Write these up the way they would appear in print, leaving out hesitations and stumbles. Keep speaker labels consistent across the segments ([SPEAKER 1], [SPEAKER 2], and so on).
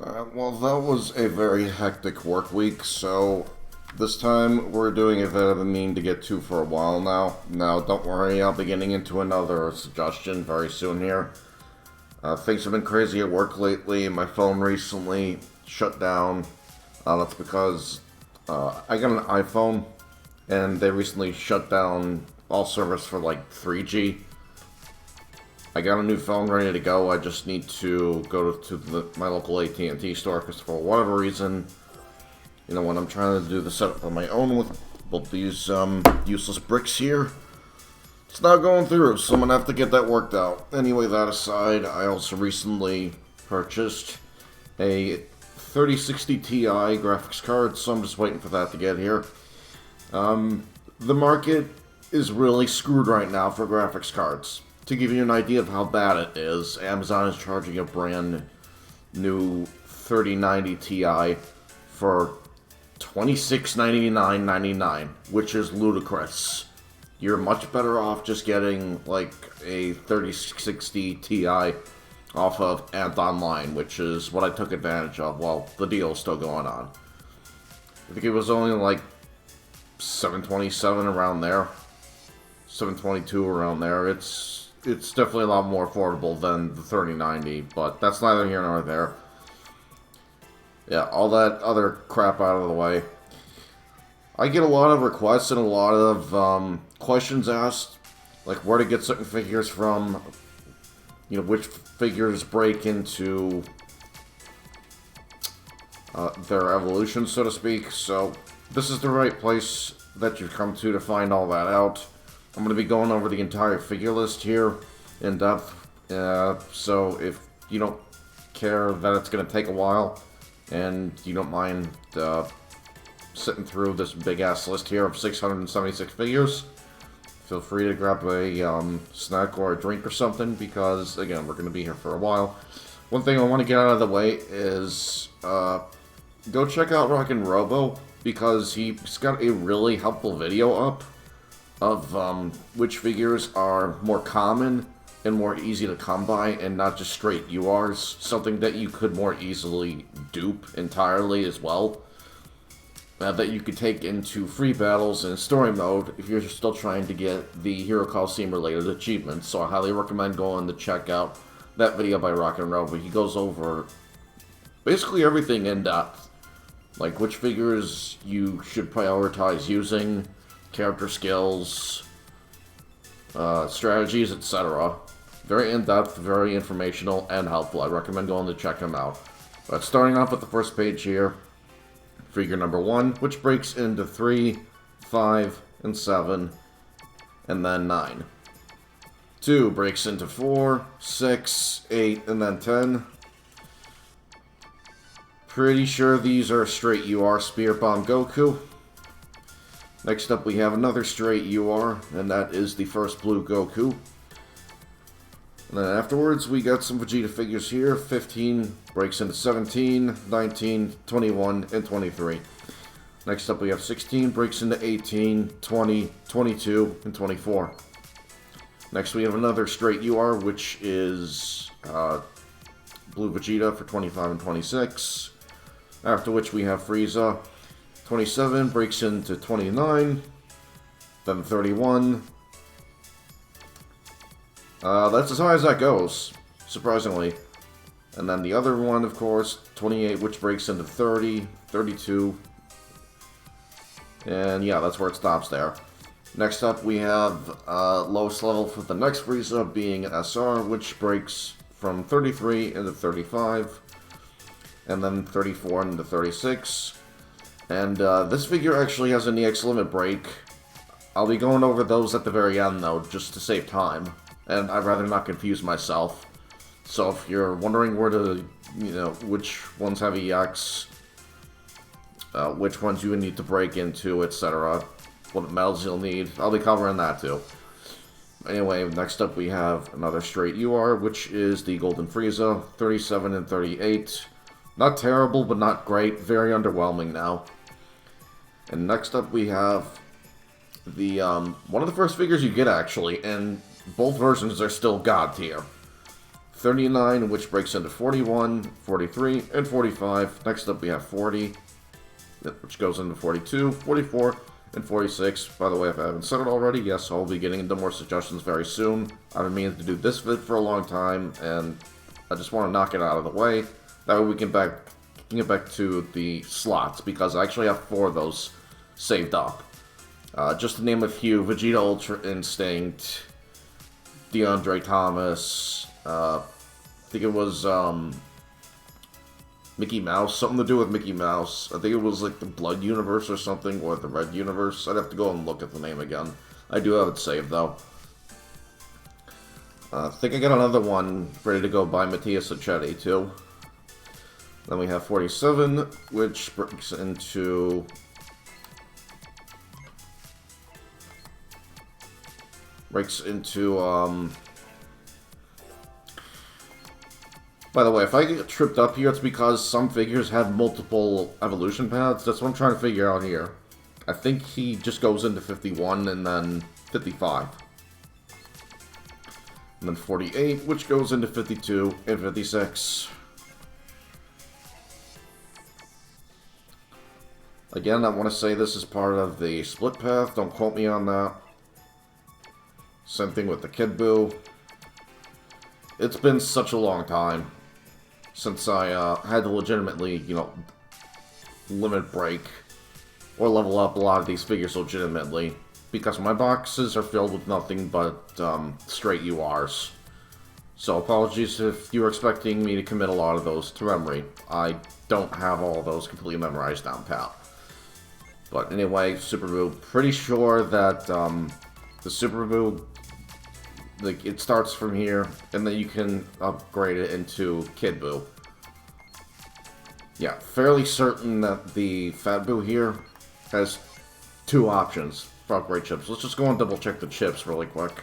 [SPEAKER 1] Well, that was a very hectic work week, so this time we're doing a bit of a mean to get to for a while now. Now, don't worry, I'll be getting into another suggestion very soon here. Things have been crazy at work lately. My phone recently shut down. That's because I got an iPhone, and they recently shut down all service for like 3G. I got a new phone ready to go. I just need to go to my local AT&T store because for whatever reason, when I'm trying to do the setup on my own with both these useless bricks here, it's not going through, so I'm going to have to get that worked out. Anyway, that aside, I also recently purchased a 3060 Ti graphics card, so I'm just waiting for that to get here. The market is really screwed right now for graphics cards. To give you an idea of how bad it is, Amazon is charging a brand new 3090 Ti for $2699.99, which is ludicrous. You're much better off just getting like a 3060 Ti off of Ant Online, which is what I took advantage of while the deal is still going on. I think it was only like $727 around there, $722 around there. It's definitely a lot more affordable than the 3090, but that's neither here nor there. Yeah, all that other crap out of the way. I get a lot of requests and a lot of questions asked, like where to get certain figures from, which figures break into their evolution, so to speak. So this is the right place that you've come to find all that out. I'm going to be going over the entire figure list here in depth, so if you don't care that it's going to take a while, and you don't mind sitting through this big-ass list here of 676 figures, feel free to grab a snack or a drink or something, because, again, we're going to be here for a while. One thing I want to get out of the way is go check out Rockin' Robo, because he's got a really helpful video up of which figures are more common and more easy to come by, and not just straight URs, something that you could more easily dupe entirely as well, that you could take into free battles and story mode if you're still trying to get the Hero Colosseum related achievements. So I highly recommend going to check out that video by Rockin' Robo. He goes over basically everything in depth, like which figures you should prioritize using, character skills, strategies, etc. Very in-depth, very informational, and helpful. I recommend going to check him out. But starting off with the first page here, figure number 1, which breaks into 3, 5, and 7, and then 9. 2 breaks into 4, 6, 8, and then 10. Pretty sure these are straight UR Spear Bomb Goku. Next up we have another straight UR, and that is the first blue Goku. And then afterwards we got some Vegeta figures here. 15 breaks into 17, 19, 21, and 23. Next up we have 16 breaks into 18, 20, 22, and 24. Next we have another straight UR, which is blue Vegeta for 25 and 26. After which we have Frieza. 27 breaks into 29, then 31. That's as high as that goes, surprisingly. And then the other one, of course, 28, which breaks into 30, 32. And yeah, that's where it stops there. Next up, we have lowest level for the next Frieza being an SR, which breaks from 33 into 35, and then 34 into 36. And this figure actually has an EX limit break. I'll be going over those at the very end, though, just to save time. And I'd rather not confuse myself. So if you're wondering where to, which ones have EX, which ones you would need to break into, etc., what metals you'll need, I'll be covering that too. Anyway, next up we have another straight UR, which is the Golden Frieza, 37 and 38. Not terrible, but not great. Very underwhelming now. And next up we have the one of the first figures you get, actually, and both versions are still God tier. 39, which breaks into 41, 43, and 45. Next up, we have 40, which goes into 42, 44, and 46. By the way, if I haven't said it already, yes, I'll be getting into more suggestions very soon. I've been meaning to do this vid for a long time, and I just want to knock it out of the way. That way we can get back to the slots, because I actually have 4 of those saved up. Just to name a few: Vegeta Ultra Instinct, DeAndre Thomas, I think it was Mickey Mouse, something to do with Mickey Mouse. I think it was like the Blood Universe or something, or the Red Universe. I'd have to go and look at the name again. I do have it saved though. I think I got another one ready to go by Mattias Sacchetti too. Then we have 47, which breaks into... By the way, if I get tripped up here, it's because some figures have multiple evolution paths. That's what I'm trying to figure out here. I think he just goes into 51 and then 55. And then 48, which goes into 52 and 56. Again, I want to say this is part of the split path. Don't quote me on that. Same thing with the Kid Buu. It's been such a long time since I had to legitimately, you know, limit break or level up a lot of these figures legitimately, because my boxes are filled with nothing but straight URs. So apologies if you were expecting me to commit a lot of those to memory. I don't have all of those completely memorized down pat. But anyway, Super Buu, pretty sure that the Super Buu, like, it starts from here, and then you can upgrade it into Kid Buu. Yeah, fairly certain that the Fat Buu here has 2 options for upgrade chips. Let's just go and double check the chips really quick.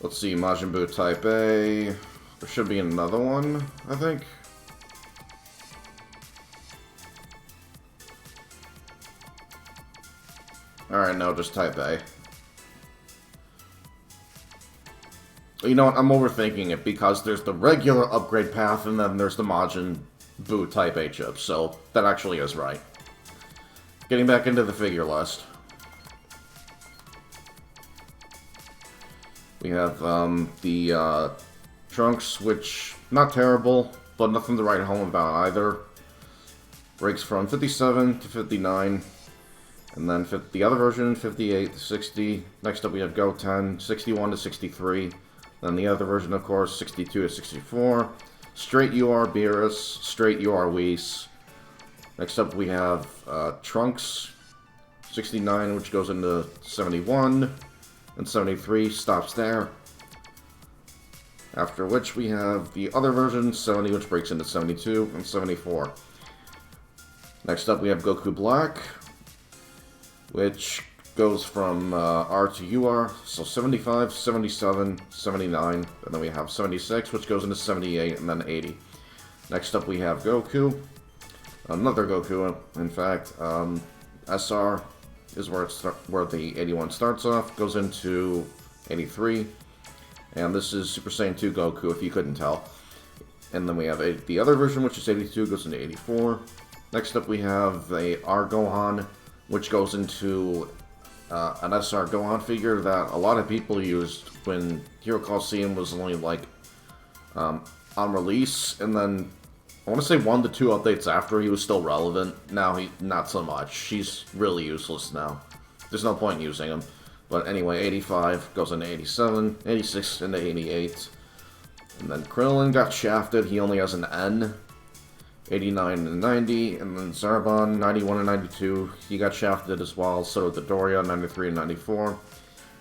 [SPEAKER 1] Let's see, Majin Buu Type A. There should be another one, I think. Alright, no, just Type A. You know what, I'm overthinking it, because there's the regular upgrade path, and then there's the Majin Buu Type A chip, so that actually is right. Getting back into the figure list. We have the Trunks, which, not terrible, but nothing to write home about either. Breaks from 57 to 59. And then the other version, 58 to 60. Next up we have Goten, 61 to 63. Then the other version, of course, 62 to 64. Straight UR Beerus, straight UR Whis. Next up we have Trunks, 69, which goes into 71. And 73 stops there. After which we have the other version, 70, which breaks into 72 and 74. Next up we have Goku Black, which goes from R to UR, so 75, 77, 79, and then we have 76, which goes into 78, and then 80. Next up we have Goku, another Goku, in fact. SR is where the 81 starts off, goes into 83, and this is Super Saiyan 2 Goku, if you couldn't tell. And then we have the other version, which is 82, goes into 84. Next up we have a R Gohan, which goes into an SR Gohan figure that a lot of people used when Hero Colosseum was only, like, on release, and then I want to say 1 to 2 updates after he was still relevant. Now not so much. He's really useless now. There's no point in using him. But anyway, 85 goes into 87, 86 into 88. And then Krillin got shafted. He only has an N. 89 and 90, and then Zarbon, 91 and 92, he got shafted as well, so did Doria, 93 and 94.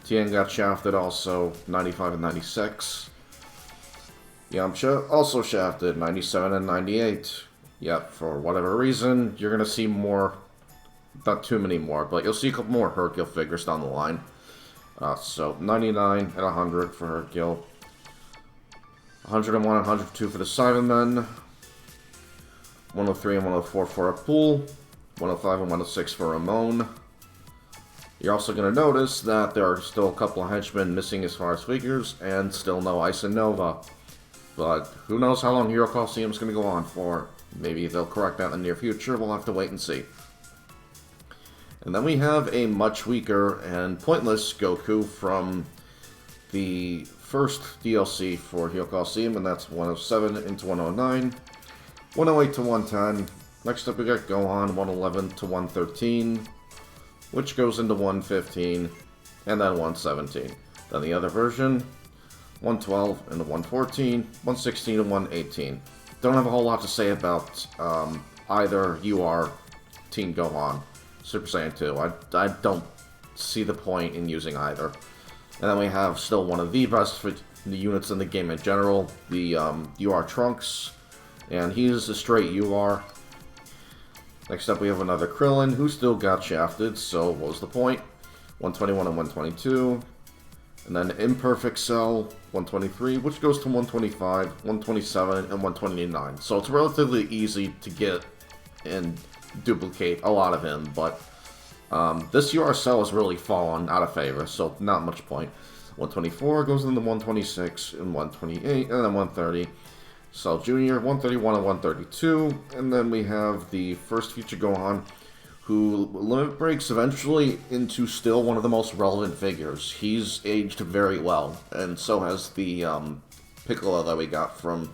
[SPEAKER 1] Tien got shafted also, 95 and 96. Yamcha also shafted, 97 and 98. Yep, for whatever reason, you're going to see more, not too many more, but you'll see a couple more Hercule figures down the line. So, 99 and 100 for Hercule. 101 and 102 for the Cybermen. 103 and 104 for Apul, 105 and 106 for Ramon, You're also going to notice that there are still a couple of henchmen missing as far as figures, and still no Ice and Nova. But who knows how long Hero Colosseum is going to go on for. Maybe they'll correct that in the near future, we'll have to wait and see. And then we have a much weaker and pointless Goku from the first DLC for Hero Colosseum, and that's 107 into 109, 108 to 110. Next up we got Gohan, 111 to 113, which goes into 115, and then 117. Then the other version, 112 into 114, 116 to 118. Don't have a whole lot to say about either UR Team Gohan, Super Saiyan 2. I don't see the point in using either. And then we have still one of the best for the units in the game in general, the UR Trunks, and he's a straight UR. Next up we have another Krillin, who still got shafted, so what was the point? 121 and 122. And then Imperfect Cell, 123, which goes to 125, 127, and 129. So it's relatively easy to get and duplicate a lot of him, but this UR Cell has really fallen out of favor, so not much point. 124 goes into 126, and 128, and then 130. Cell Jr., 131 and 132, and then we have the first Future Gohan, who limit breaks eventually into still one of the most relevant figures. He's aged very well, and so has the Piccolo that we got from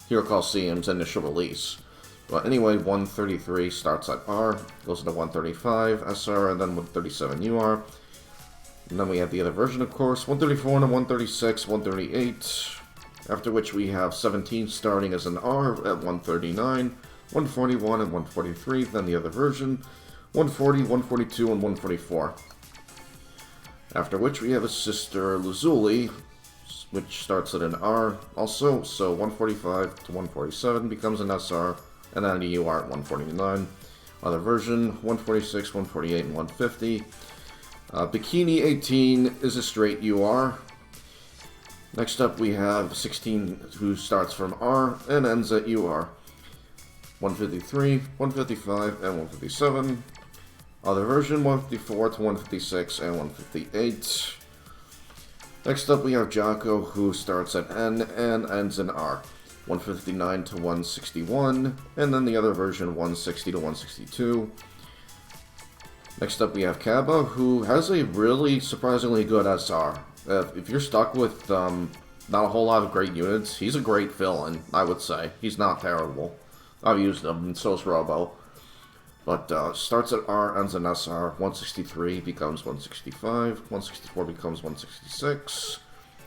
[SPEAKER 1] Hero Colosseum's initial release. But anyway, 133 starts at R, goes into 135 SR, and then 137 UR. And then we have the other version, of course, 134 and 136, 138. After which we have 17 starting as an R at 139, 141 and 143, then the other version, 140, 142, and 144. After which we have a sister Lazuli, which starts at an R also, so 145 to 147 becomes an SR, and then a UR at 149. Other version, 146, 148, and 150. Bikini 18 is a straight UR. Next up we have 16, who starts from R and ends at UR. 153, 155, and 157. Other version, 154 to 156 and 158. Next up we have Jocko, who starts at N and ends in R. 159 to 161, and then the other version, 160 to 162. Next up we have Kaba, who has a really surprisingly good SR. If you're stuck with not a whole lot of great units, he's a great fill-in, I would say. He's not terrible. I've used him, and so's Robo. But starts at R, ends in SR. 163 becomes 165. 164 becomes 166.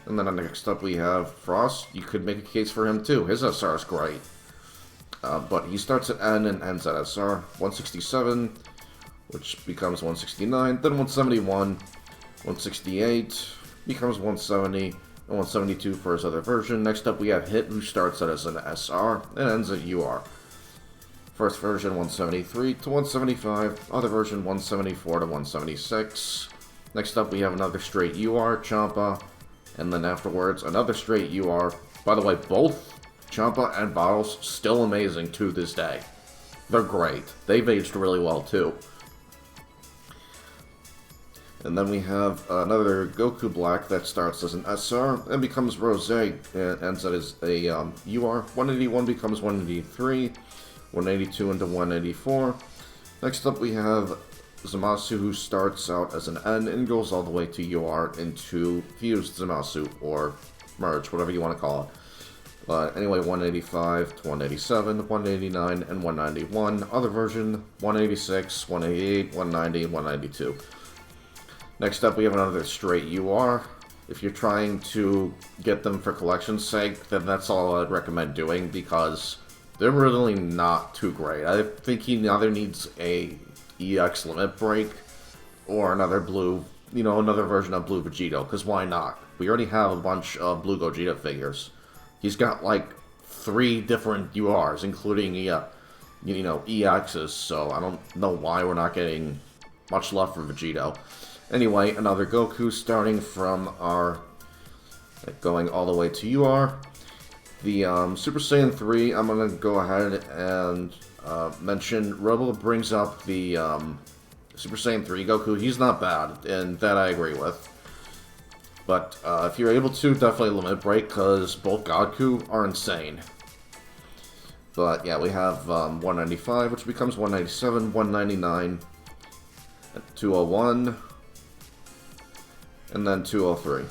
[SPEAKER 1] And then next up we have Frost. You could make a case for him too. His SR is great. But he starts at N and ends at SR. 167, which becomes 169. Then 171, 168, becomes 170, and 172 for his other version. Next up we have Hit, who starts out as an SR and ends at UR. First version 173 to 175, other version 174 to 176. Next up we have another straight UR, Champa, and then afterwards another straight UR. By the way, both Champa and Bottles still amazing to this day. They're great. They've aged really well too. And then we have another Goku Black that starts as an SR and becomes Rose, and ends as a UR. 181 becomes 183, 182 into 184. Next up we have Zamasu, who starts out as an N and goes all the way to UR into Fused Zamasu, or Merge, whatever you want to call it. But anyway, 185 to 187, 189, and 191. Other version, 186, 188, 190, 192. Next up, we have another straight UR. If you're trying to get them for collection's sake, then that's all I'd recommend doing, because they're really not too great. I think he either needs a EX limit break or another blue, another version of Blue Vegito, because why not? We already have a bunch of Blue Gogeta figures. He's got like 3 different URs, including EXs, so I don't know why we're not getting much love for Vegito. Anyway, another Goku starting from R, going all the way to UR. The Super Saiyan 3, I'm going to go ahead and mention. Robo brings up the Super Saiyan 3 Goku, he's not bad, and that I agree with. But if you're able to, definitely Limit Break, because both Goku are insane. But yeah, we have 195, which becomes 197, 199, 201, and then 203.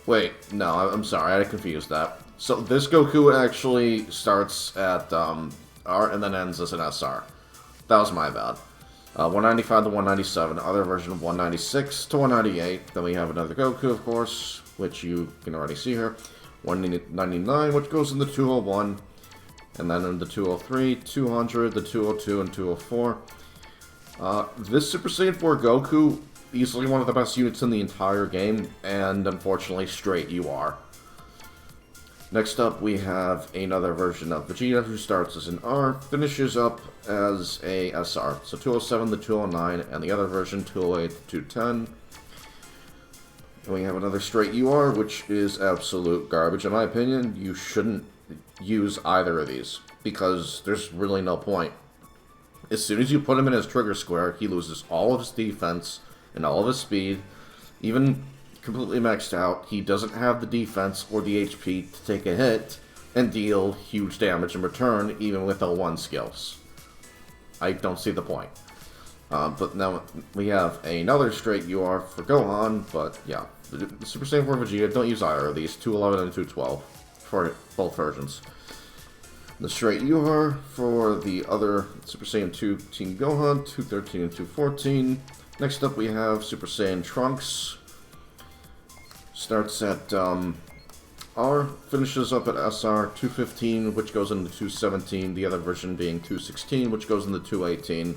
[SPEAKER 1] Wait, no, I'm sorry, I confused that. So this Goku actually starts at R and then ends as an SR. That was my bad. 195 to 197, other version of 196 to 198. Then we have another Goku, of course, which you can already see here. 199, which goes into 201, and then into 203, 200, the 202, and 204. This Super Saiyan 4 Goku, easily one of the best units in the entire game, and unfortunately straight UR. Next up, we have another version of Vegeta, who starts as an R, finishes up as a SR. So 207 to 209, and the other version, 208 to 210. And we have another straight UR, which is absolute garbage. In my opinion, you shouldn't use either of these, because there's really no point. As soon as you put him in his trigger square, he loses all of his defense and all of his speed. Even completely maxed out, he doesn't have the defense or the HP to take a hit and deal huge damage in return, even with L1 skills. I don't see the point. But now we have another straight UR for Gohan, but yeah, the Super Saiyan 4 Vegeta, don't use either of these, 211 and 212 for both versions. The straight UR for the other Super Saiyan 2 Team Gohan, 213 and 214. Next up we have Super Saiyan Trunks. Starts at R, finishes up at SR, 215, which goes into 217, the other version being 216, which goes into 218.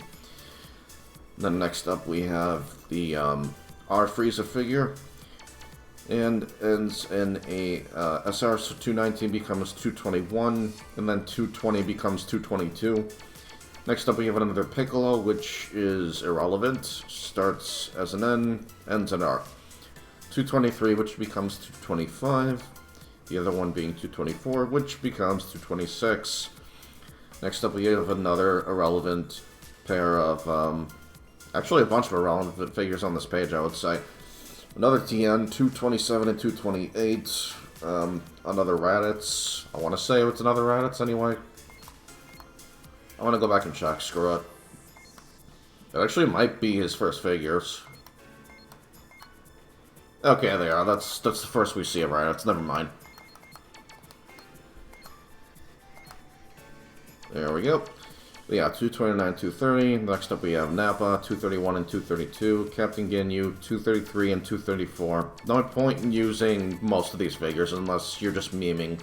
[SPEAKER 1] Then next up we have the R Frieza figure, and ends in a SR, so 219 becomes 221, and then 220 becomes 222. Next up we have another Piccolo, which is irrelevant, starts as an N, ends in R. 223, which becomes 225, the other one being 224, which becomes 226. Next up we have another irrelevant pair of, actually a bunch of irrelevant figures on this page, I would say. Another TN, 227 and 228, another Raditz. I want to say it's another Raditz anyway. I want to go back and check, screw it. It actually might be his first figures. Okay, they are. That's the first we see of Raditz, never mind. There we go. Yeah, 229, 230. Next up we have Nappa, 231 and 232. Captain Ginyu, 233 and 234. No point in using most of these figures unless you're just memeing.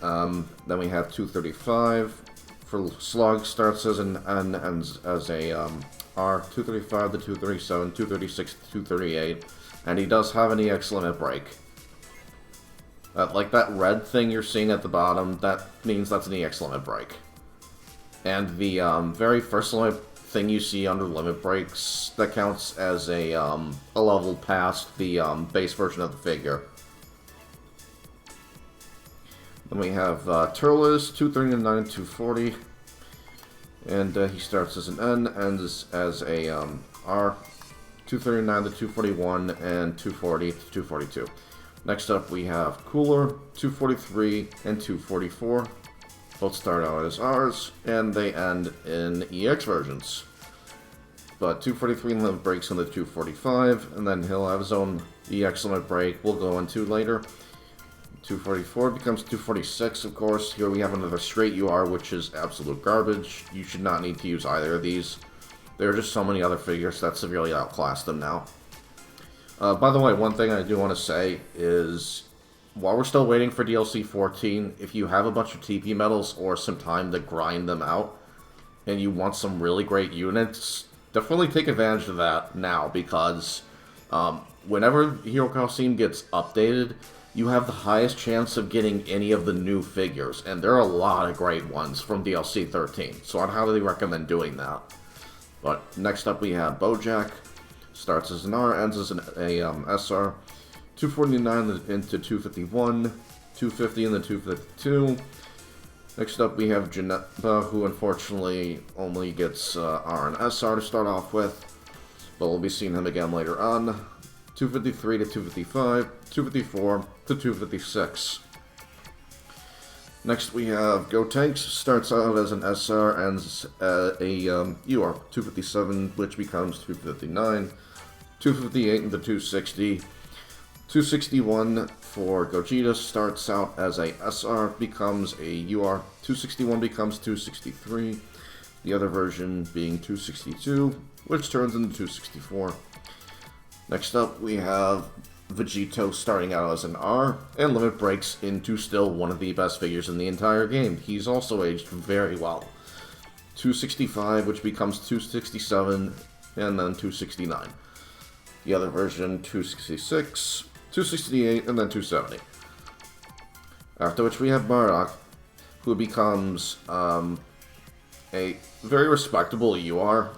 [SPEAKER 1] Then we have 235. For Slug, starts as an N, ends as a R. 235 to 237, 236 to 238. And he does have an EX limit break. Like that red thing you're seeing at the bottom, that means that's an EX limit break. And the very first limit thing you see under limit breaks, that counts as a level past the base version of the figure. Then we have Turles, 239 and 240. And he starts as an N, ends as a R. 239 to 241, and 240 to 242. Next up we have Cooler, 243 and 244. Both start out as R's, and they end in EX versions. But 243 limit breaks into 245, and then he'll have his own EX limit break we'll go into later. 244 becomes 246, of course. Here we have another straight UR, which is absolute garbage. You should not need to use either of these. There are just so many other figures that severely outclass them now. By the way, one thing I do want to say is, while we're still waiting for DLC 14, if you have a bunch of TP medals or some time to grind them out, and you want some really great units, definitely take advantage of that now, because whenever Hero Colosseum gets updated, you have the highest chance of getting any of the new figures, and there are a lot of great ones from DLC 13, so I'd highly recommend doing that. But next up we have Bojack, starts as an R, ends as an SR, 249 into 251, 250 into 252, Next up we have Janetta, who unfortunately only gets R and SR to start off with, but we'll be seeing him again later on. 253 to 255, 254 to 256. Next we have Gotenks, starts out as an SR and a UR, 257, which becomes 259, 258 into 260, 261 for Gogeta, starts out as a SR, becomes a UR, 261 becomes 263, the other version being 262, which turns into 264. Next up we have Vegito starting out as an R, and Limit breaks into still one of the best figures in the entire game. He's also aged very well. 265, which becomes 267, and then 269. The other version, 266, 268, and then 270. After which we have Bardock, who becomes a very respectable UR,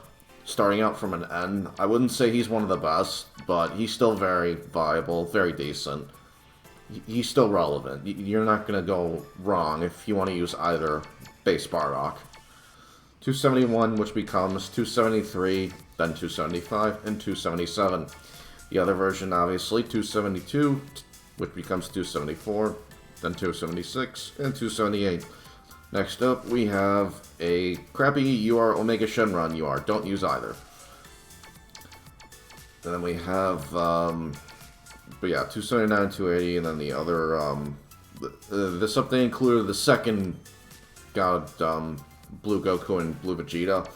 [SPEAKER 1] starting out from an N. I wouldn't say he's one of the best, but he's still very viable, very decent. He's still relevant. You're not going to go wrong if you want to use either base Bardock. 271, which becomes 273, then 275, and 277. The other version, obviously, 272, which becomes 274, then 276, and 278. Next up, we have a crappy UR Omega Shenron UR. Don't use either. And then we have, but yeah, 279, 280, and then the other, this update included the second God, Blue Goku and Blue Vegeta.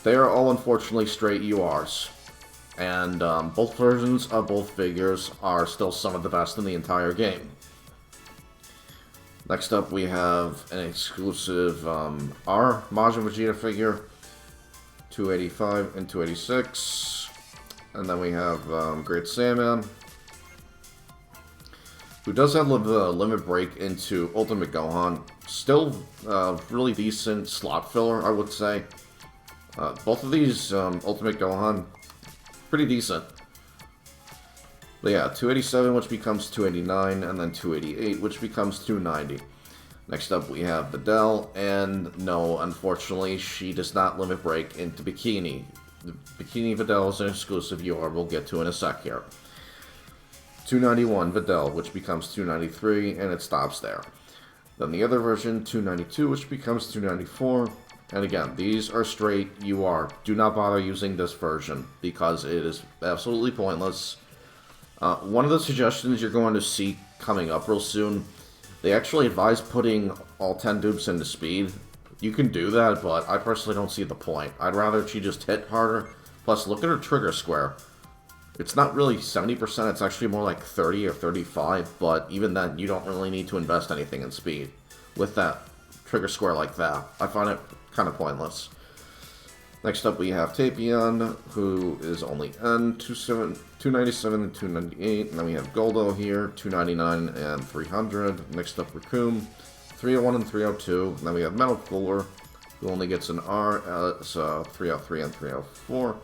[SPEAKER 1] They are all unfortunately straight URs. And both versions of both figures are still some of the best in the entire game. Next up, we have an exclusive R Majin Vegeta figure, 285 and 286. And then we have Great Saiyaman, who does have the limit break into Ultimate Gohan. Still really decent slot filler, I would say. Both of these Ultimate Gohan, pretty decent. But yeah, 287, which becomes 289, and then 288, which becomes 290. Next up, we have Videl, and no, unfortunately, she does not limit break into Bikini. The Bikini Videl is an exclusive UR we'll get to in a sec here. 291, Videl, which becomes 293, and it stops there. Then the other version, 292, which becomes 294. And again, these are straight UR. Do not bother using this version, because it is absolutely pointless. One of the suggestions you're going to see coming up real soon, they actually advise putting all 10 dupes into speed. You can do that, but I personally don't see the point. I'd rather she just hit harder. Plus, look at her trigger square. It's not really 70%, it's actually more like 30 or 35, but even then, you don't really need to invest anything in speed with that trigger square like that. I find it kind of pointless. Next up, we have Tapion, who is only N, 297 and 298. And then we have Goldo here, 299 and 300. Next up, Raccoon, 301 and 302. And then we have Metal Cooler, who only gets an R, so 303 and 304.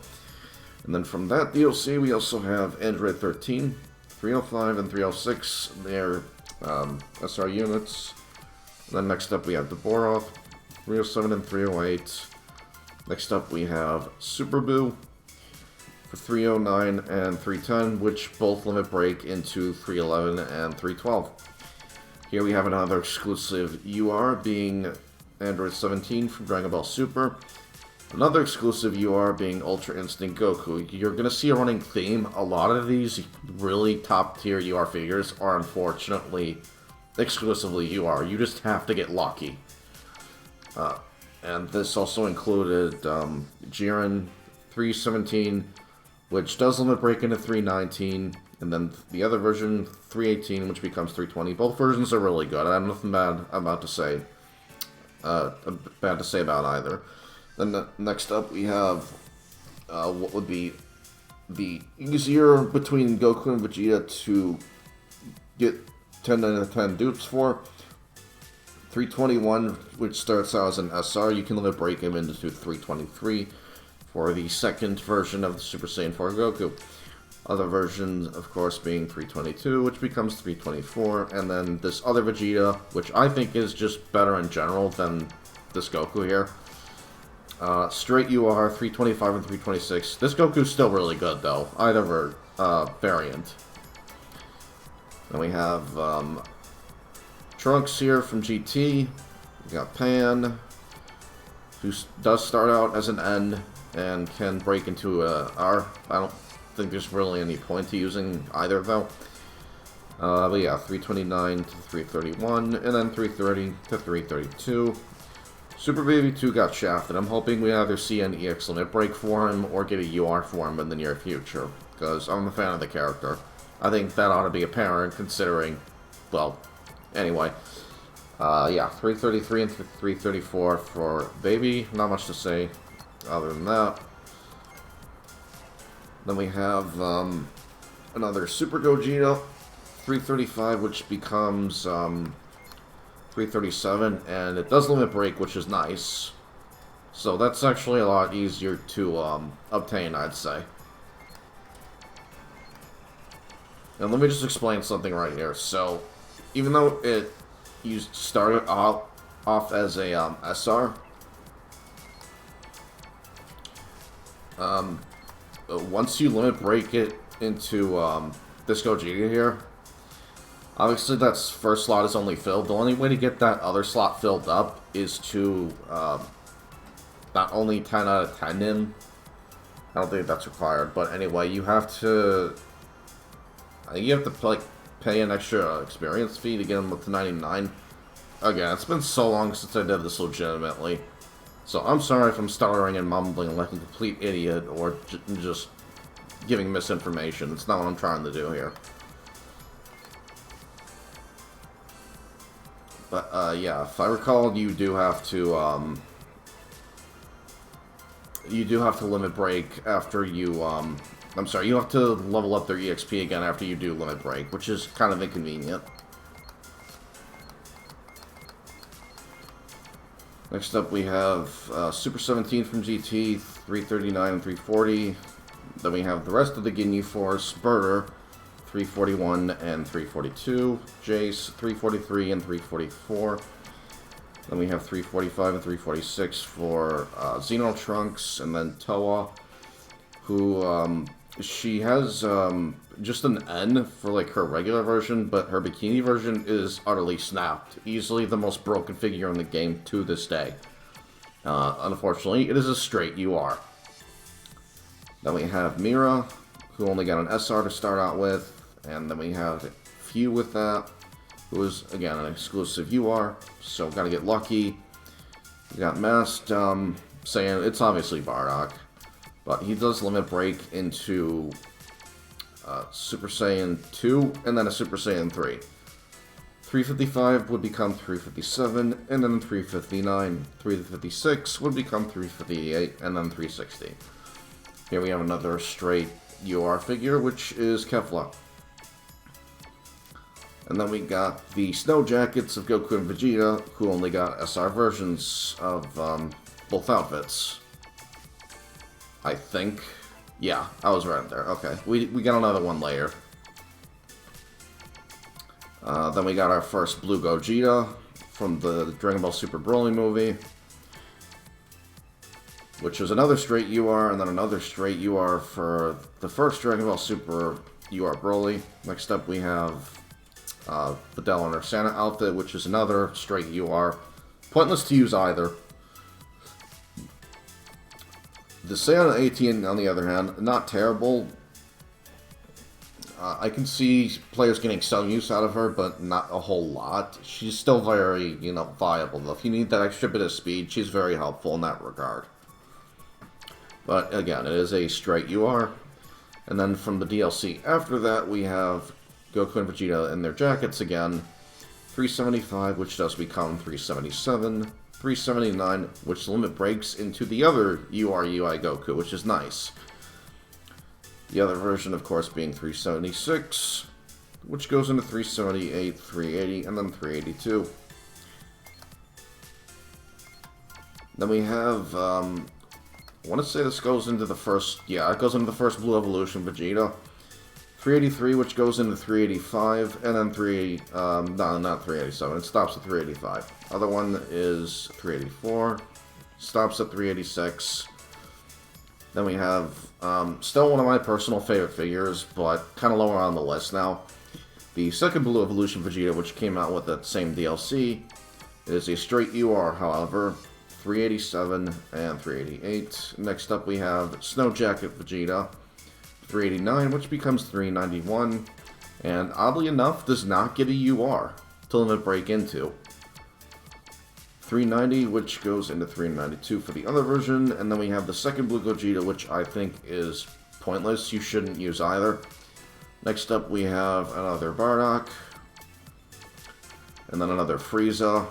[SPEAKER 1] And then from that DLC, we also have Android 13, 305 and 306. They're SR units. And then next up, we have Deboroth, 307 and 308. Next up, we have Super Boo for 309 and 310, which both limit break into 311 and 312. Here we have another exclusive UR, being Android 17 from Dragon Ball Super. Another exclusive UR being Ultra Instinct Goku. You're going to see a running theme. A lot of these really top-tier UR figures are unfortunately exclusively UR. You just have to get lucky. And this also included Jiren 317, which does limit break into 319, and then the other version 318, which becomes 320. Both versions are really good. I have nothing bad to say about either. Then next up we have what would be the easier between Goku and Vegeta to get 10 out of 10 dupes for. 321, which starts out as an SR, you can limit break him into 323 for the second version of the Super Saiyan 4 Goku. Other versions, of course, being 322, which becomes 324, and then this other Vegeta, which I think is just better in general than this Goku here. Straight UR, 325 and 326. This Goku's still really good, though. Either variant. Then we have Trunks here from GT. We got Pan, who does start out as an N and can break into a R. I don't think there's really any point to using either, though. But yeah, 329 to 331, and then 330 to 332. Super Baby 2 got shafted. I'm hoping we either see an EX limit break for him or get a UR for him in the near future, because I'm a fan of the character. I think that ought to be apparent considering, well, anyway. Yeah, 333 and 334 for Baby. Not much to say other than that. Then we have another Super Gogeta, 335, which becomes 337, and it does limit break, which is nice. So that's actually a lot easier to obtain, I'd say. And let me just explain something right here. So, even though you started off as a SR, once you limit break it into this Gogeta here, obviously that first slot is only filled. The only way to get that other slot filled up is to not only 10 out of 10 him. I don't think that's required, but anyway, you have to... I think you have to like pay an extra experience fee to get him up to 99. Again, it's been so long since I did this legitimately. So I'm sorry if I'm stuttering and mumbling like a complete idiot or just giving misinformation. It's not what I'm trying to do here. But yeah, if I recall, you do have to limit break after you I'm sorry, you have to level up their EXP again after you do limit break, which is kind of inconvenient. Next up we have Super 17 from GT, 339 and 340. Then we have the rest of the Ginyu Force, Birder, 341 and 342. Jace, 343 and 344. Then we have 345 and 346 for Xeno Trunks, and then Toa, who she has just an N for like her regular version, but her bikini version is utterly snapped. Easily the most broken figure in the game to this day. Unfortunately, it is a straight UR. Then we have Mira, who only got an SR to start out with, and then we have Few with that, who is, again, an exclusive UR, so gotta get lucky. We got Mast, saying it's obviously Bardock, but he does limit break into Super Saiyan 2, and then a Super Saiyan 3. 355 would become 357, and then 359. 356 would become 358, and then 360. Here we have another straight UR figure, which is Kefla. And then we got the Snow Jackets of Goku and Vegeta, who only got SR versions of both outfits. I think. Yeah, I was right there. Okay, we got another one later. Then we got our first Blue Gogeta from the Dragon Ball Super Broly movie, which was another straight UR, and then another straight UR for the first Dragon Ball Super UR Broly. Next up we have the Del and her Santa outfit, which is another straight UR. Pointless to use either. The Santa 18, on the other hand, not terrible. I can see players getting some use out of her, but not a whole lot. She's still very, viable, though. If you need that extra bit of speed, she's very helpful in that regard. But, again, it is a straight UR. And then from the DLC after that, we have Goku and Vegeta in their jackets again. 375, which does become 377. 379, which limit breaks into the other UI Goku, which is nice. The other version, of course, being 376, which goes into 378, 380, and then 382. Then we have, I want to say this goes into the first, yeah, it goes into the first Blue Evolution Vegeta. 383, which goes into 385, and then no, not 387, it stops at 385. Other one is 384, stops at 386. Then we have, still one of my personal favorite figures, but kind of lower on the list now. The second Blue Evolution Vegeta, which came out with that same DLC, is a straight UR, however, 387 and 388. Next up we have Snow Jacket Vegeta, 389, which becomes 391, and oddly enough, does not get a UR to limit break into. 390, which goes into 392 for the other version, and then we have the second Blue Gogeta, which I think is pointless. You shouldn't use either. Next up, we have another Bardock, and then another Frieza.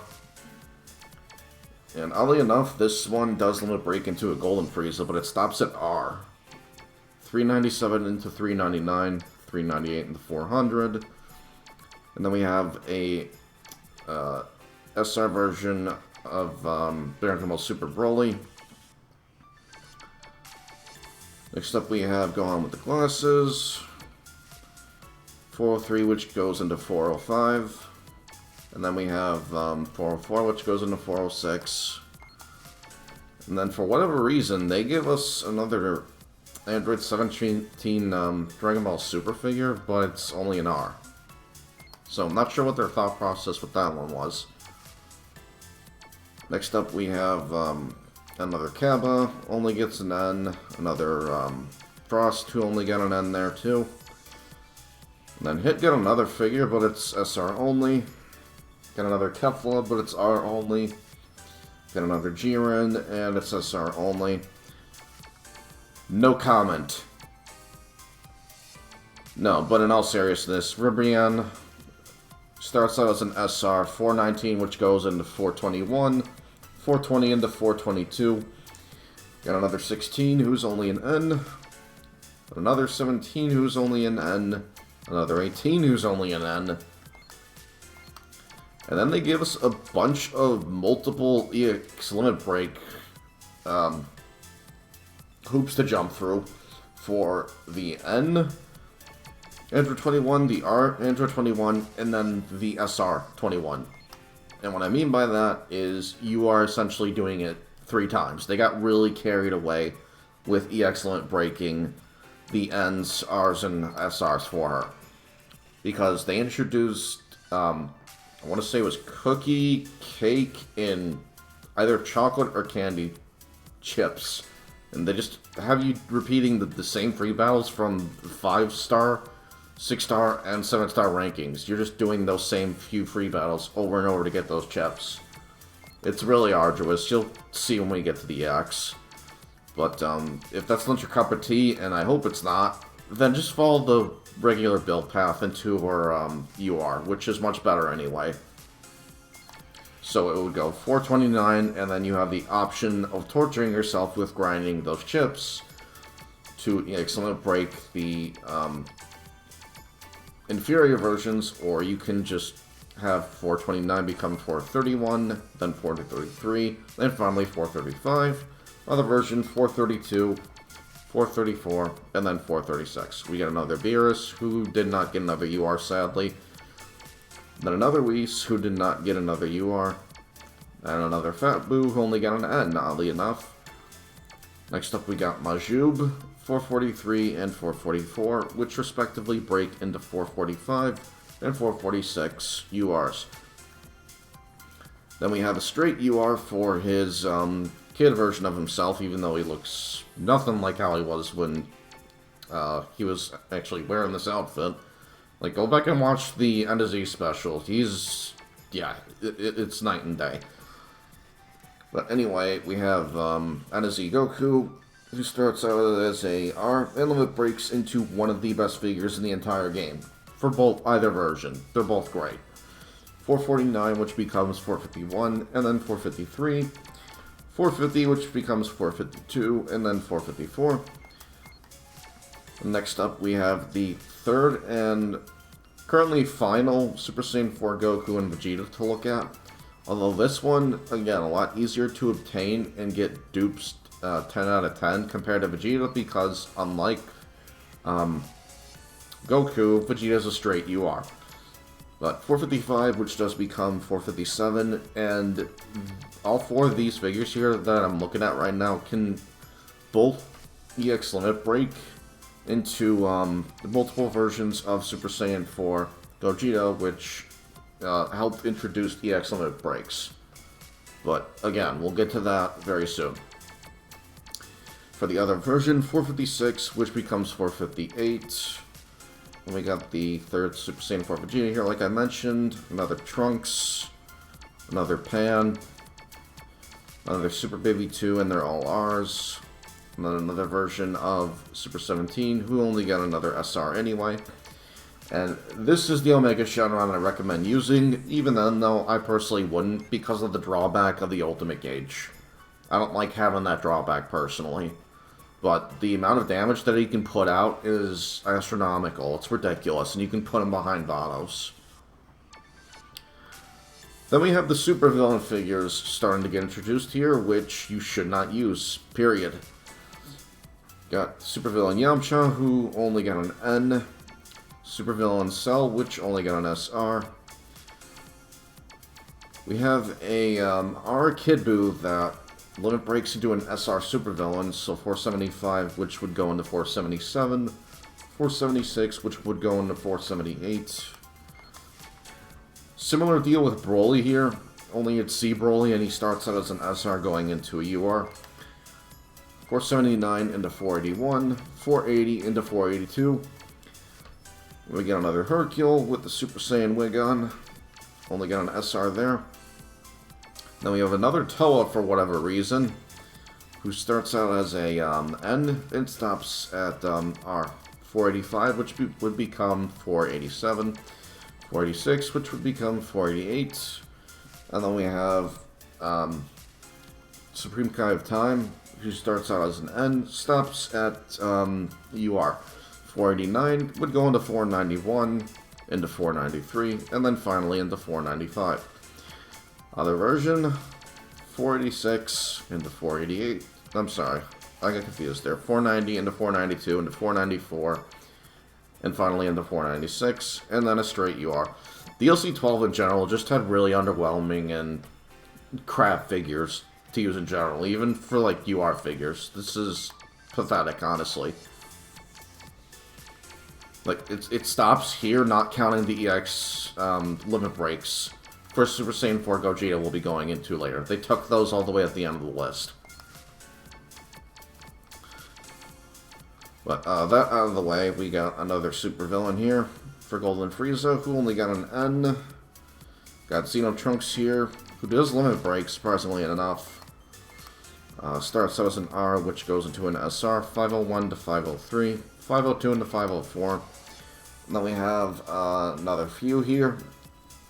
[SPEAKER 1] And oddly enough, this one does limit break into a Golden Frieza, but it stops at R. 397 into 399, 398 into 400. And then we have a SR version of Dragon Ball Super Broly. Next up we have Gohan with the glasses. 403, which goes into 405. And then we have 404, which goes into 406. And then for whatever reason, they give us another Android 17 Dragon Ball Super figure, but it's only an R. So I'm not sure what their thought process with that one was. Next up we have another Kaba, only gets an N. Another Frost, who only got an N there too. And then Hit got another figure, but it's SR only. Got another Kefla, but it's R only. Got another Jiren, and it's SR only. No comment. No, but in all seriousness, Ribrianne starts out as an SR, 419, which goes into 421, 420 into 422. Got another 16, who's only an N. Another 17, who's only an N. Another 18, who's only an N. And then they give us a bunch of multiple EX limit break hoops to jump through for the N Android 21, the R Android 21, and then the SR 21. And what I mean by that is you are essentially doing it 3 times. They got really carried away with EX limit breaking the N's, R's, and SR's for her. Because they introduced, I want to say it was cookie, cake, and either chocolate or candy chips. And they just have you repeating the same free battles from 5-star, 6-star, and 7-star rankings. You're just doing those same few free battles over and over to get those chips. It's really arduous. You'll see when we get to the EX. But if that's not your cup of tea, and I hope it's not, then just follow the regular build path into her UR, which is much better anyway. So it would go 429, and then you have the option of torturing yourself with grinding those chips to excellent break the inferior versions, or you can just have 429 become 431, then 433, and finally 435. Other version 432, 434, and then 436. We get another Beerus, who did not get another UR, sadly. Then another Whis, who did not get another UR. And another Fat Boo, who only got an N, oddly enough. Next up we got Majub, 443 and 444, which respectively break into 445 and 446 URs. Then we have a straight UR for his kid version of himself, even though he looks nothing like how he was when he was actually wearing this outfit. Like, go back and watch the End of Z special. He's, yeah, it's night and day. But anyway, we have End of Z Goku, who starts out as a R, and limit breaks into one of the best figures in the entire game. For either version. They're both great. 449, which becomes 451, and then 453. 450, which becomes 452, and then 454. Next up, we have the third and currently final Super Saiyan 4 Goku and Vegeta to look at. Although this one, again, a lot easier to obtain and get dupes 10 out of 10 compared to Vegeta, because unlike Goku, Vegeta's a straight UR. But 455, which does become 457, and all four of these figures here that I'm looking at right now can both EX Limit Break into multiple versions of Super Saiyan 4 Gogeta, which helped introduce EX Limit Breaks. But again, we'll get to that very soon. For the other version, 456, which becomes 458. And we got the third Super Saiyan 4 Vegeta here, like I mentioned. Another Trunks. Another Pan. Another Super Baby 2, and they're all R's. And then another version of Super 17, who only got another SR anyway. And this is the Omega Shenron I recommend using, even then, though, I personally wouldn't, because of the drawback of the Ultimate Gauge. I don't like having that drawback, personally. But the amount of damage that he can put out is astronomical. It's ridiculous, and you can put him behind Vados. Then we have the supervillain figures starting to get introduced here, which you should not use, period. Got supervillain Yamcha, who only got an N. Supervillain Cell, which only got an SR. We have a R Kid Buu that limit breaks into an SR supervillain, so 475, which would go into 477, 476, which would go into 478. Similar deal with Broly here, only it's C Broly, and he starts out as an SR going into a UR. 479 into 481, 480 into 482. We get another Hercule with the Super Saiyan wig on. Only got an SR there. Then we have another Toa for whatever reason, who starts out as a N and stops at R 485, which would become 487, 486, which would become 488, and then we have Supreme Kai of Time, who starts out as an N, stops at UR 489, would go into 491, into 493, and then finally into 495. Other version, 486 into 488. I'm sorry, I got confused there. 490 into 492 into 494, and finally into 496, and then a straight UR. DLC 12 in general just had really underwhelming and crap figures to use in general, even for like UR figures. This is pathetic, honestly. Like, it stops here, not counting the EX limit breaks. First Super Saiyan 4 Gogeta will be going into later. They took those all the way at the end of the list. But that out of the way, we got another supervillain here for Golden Frieza, who only got an N. Got Xeno Trunks here, who does limit break, surprisingly enough. Starts out as an R, which goes into an SR, 501 to 503, 502 into 504. And then we have another few here.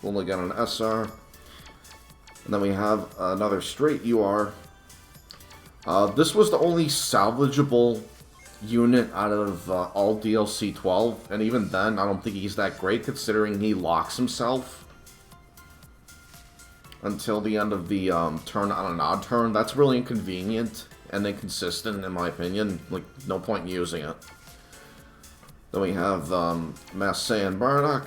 [SPEAKER 1] Only got an SR. And then we have another straight UR. This was the only salvageable unit out of all DLC 12. And even then, I don't think he's that great, considering he locks himself until the end of the turn on an odd turn. That's really inconvenient and inconsistent, in my opinion. Like, no point in using it. Then we have Mass Saiyan Bardock,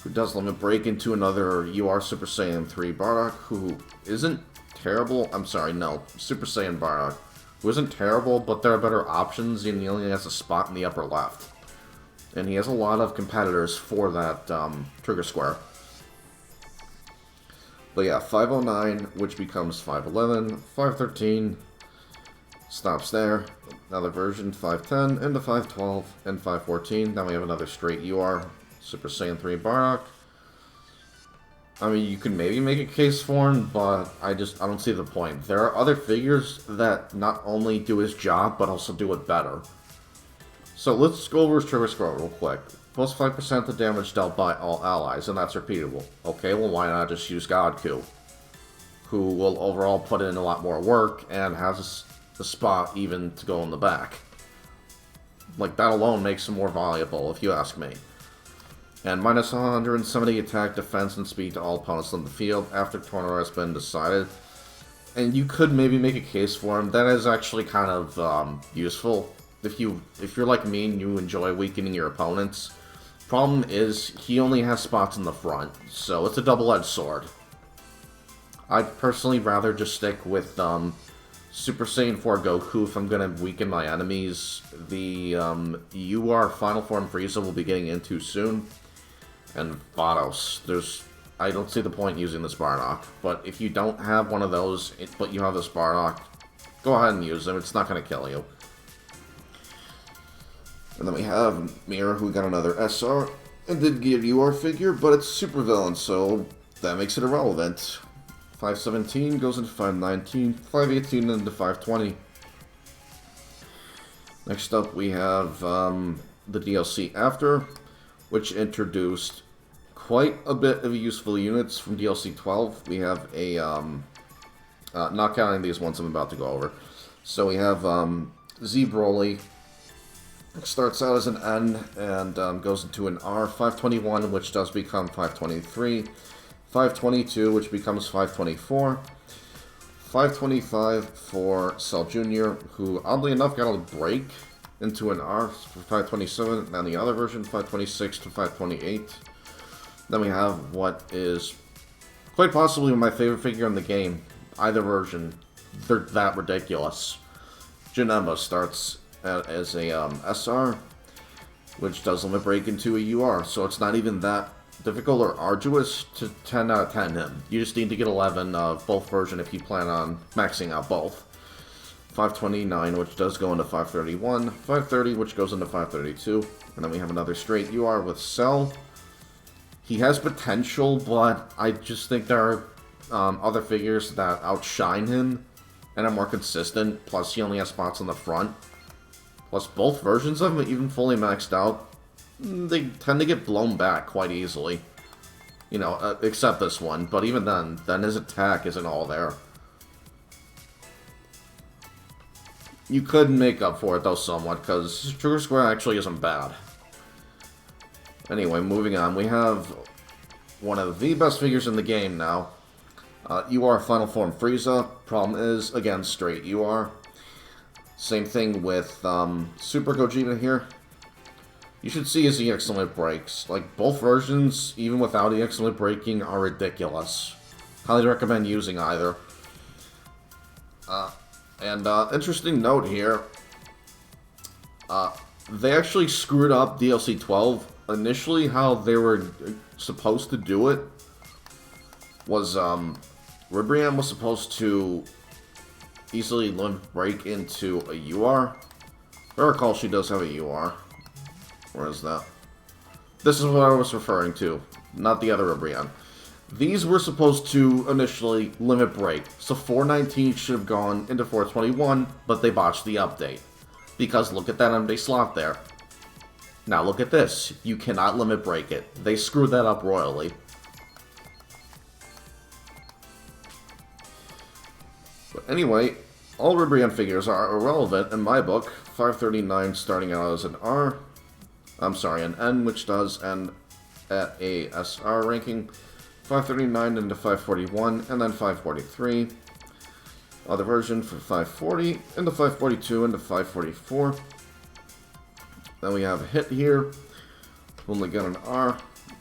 [SPEAKER 1] who does limit break into another UR Super Saiyan 3 Bardock, who isn't terrible. I'm sorry, no. Super Saiyan Bardock, who isn't terrible, but there are better options, and he only has a spot in the upper left. And he has a lot of competitors for that trigger square. But yeah, 509, which becomes 511, 513, stops there. Another version, 510, into 512, and 514. Then we have another straight UR, Super Saiyan 3 Bardock. I mean, you can maybe make a case for him, but I don't see the point. There are other figures that not only do his job, but also do it better. So let's go over his trigger score real quick. Plus 5% the damage dealt by all allies, and that's repeatable. Okay, well, why not just use Godku, who will overall put in a lot more work and has a spot even to go in the back. Like, that alone makes him more valuable, if you ask me. And minus 170 attack, defense, and speed to all opponents in the field after Tornado has been decided. And you could maybe make a case for him. That is actually kind of useful if you're like me and you enjoy weakening your opponents. Problem is, he only has spots in the front, so it's a double-edged sword. I'd personally rather just stick with Super Saiyan 4 Goku if I'm gonna weaken my enemies. The UR Final Form Frieza will be getting into soon. And Vados. I don't see the point using this Bardock, but if you don't have one of those, but you have this Bardock, go ahead and use them. It's not going to kill you. And then we have Mira, who got another SR, and did get a UR figure, but it's super villain, so that makes it irrelevant. 517 goes into 519, 518 into 520. Next up, we have the DLC After, which introduced quite a bit of useful units from DLC 12. We have a, not counting these ones I'm about to go over. So we have Z Broly, starts out as an N and goes into an R. 521, which does become 523. 522, which becomes 524. 525 for Cell Jr., who oddly enough got a break into an R for 527, and the other version, 526 to 528. Then we have what is quite possibly my favorite figure in the game. Either version, they're that ridiculous. Janemba starts as a SR, which does limit break into a UR, so it's not even that difficult or arduous to 10 out of 10 him. You just need to get 11 of both version if you plan on maxing out both. 529, which does go into 531, 530, which goes into 532, and then we have another straight UR with Cell. He has potential, but I just think there are other figures that outshine him and are more consistent, plus he only has spots on the front. Plus both versions of him, even fully maxed out, they tend to get blown back quite easily. You know, except this one, but even then his attack isn't all there. You could make up for it, though, somewhat, because Trigger Square actually isn't bad. Anyway, moving on. We have one of the best figures in the game now. UR Final Form Frieza. Problem is, again, straight UR. Same thing with Super Gogeta here. You should see his EX limit breaks. Like, both versions, even without EX limit breaking, are ridiculous. Highly recommend using either. Interesting note here. They actually screwed up DLC 12. Initially, how they were supposed to do it was, Ribrianne was supposed to easily limit break into a UR. If I recall, she does have a UR. Where is that? This is what I was referring to, not the other Ribrianne. These were supposed to initially limit break, so 419 should have gone into 421, but they botched the update. Because look at that empty slot there. Now look at this. You cannot limit break it. They screwed that up royally. But anyway, all Ribrianne figures are irrelevant in my book. 539 starting out as an R. I'm sorry, an N, which does end at a SR ranking. 539 into 541, and then 543. Other version for 540, into 542, into 544. Then we have a hit here. Only got an R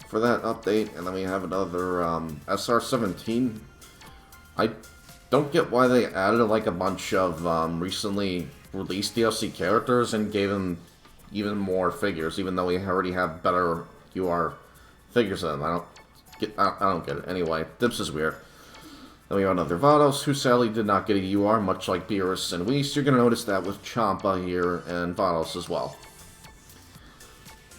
[SPEAKER 1] for that update, and then we have another SR17. I don't get why they added like a bunch of recently released DLC characters and gave them even more figures, even though we already have better UR figures than them. I don't get it. Anyway, this is weird. Then we have another Vados, who sadly did not get a UR, much like Beerus and Whis. You're going to notice that with Champa here and Vados as well.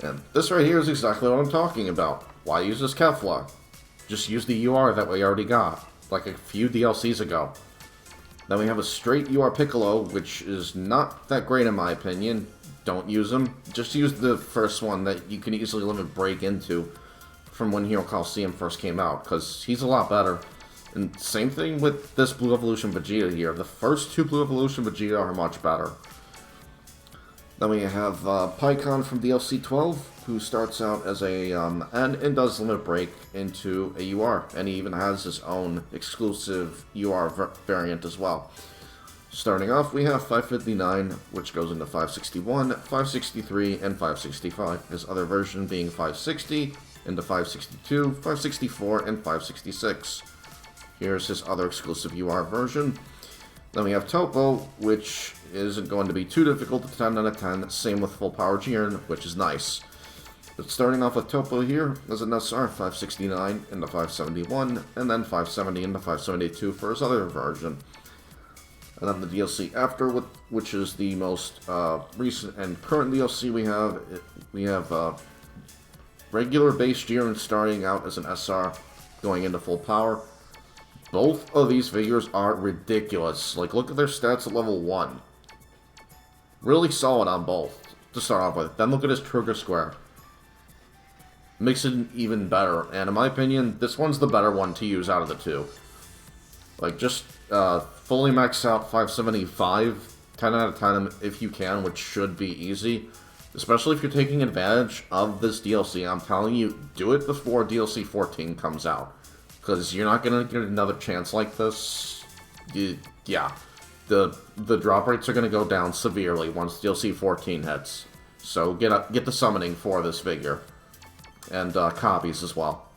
[SPEAKER 1] And this right here is exactly what I'm talking about. Why use this Kefla? Just use the UR that we already got, like a few DLCs ago. Then we have a straight UR Piccolo, which is not that great in my opinion. Don't use them. Just use the first one that you can easily limit break into from when Hero Colosseum first came out, because he's a lot better. And same thing with this Blue Evolution Vegeta here. The first two Blue Evolution Vegeta are much better. Then we have Pycon from DLC 12, who starts out as a N and does limit break into a UR. And he even has his own exclusive UR variant as well. Starting off, we have 559, which goes into 561, 563, and 565. His other version being 560, into 562, 564, and 566. Here's his other exclusive UR version. Then we have Topo, which isn't going to be too difficult to 10 out of 10. Same with full power Jiren, which is nice. But starting off with Topo here, there's an SR 569 into 571, and then 570 into 572 for his other version. And then the DLC after, which is the most recent and current DLC we have regular base Jiren starting out as an SR, going into full power. Both of these figures are ridiculous. Like, look at their stats at level 1. Really solid on both, to start off with. Then look at his trigger square. Makes it even better. And in my opinion, this one's the better one to use out of the two. Like, just fully max out 575, 10 out of 10 if you can, which should be easy. Especially if you're taking advantage of this DLC. I'm telling you, do it before DLC 14 comes out. Because you're not going to get another chance like this. Yeah. The drop rates are going to go down severely once DLC 14 hits. So get the summoning for this figure. And copies as well.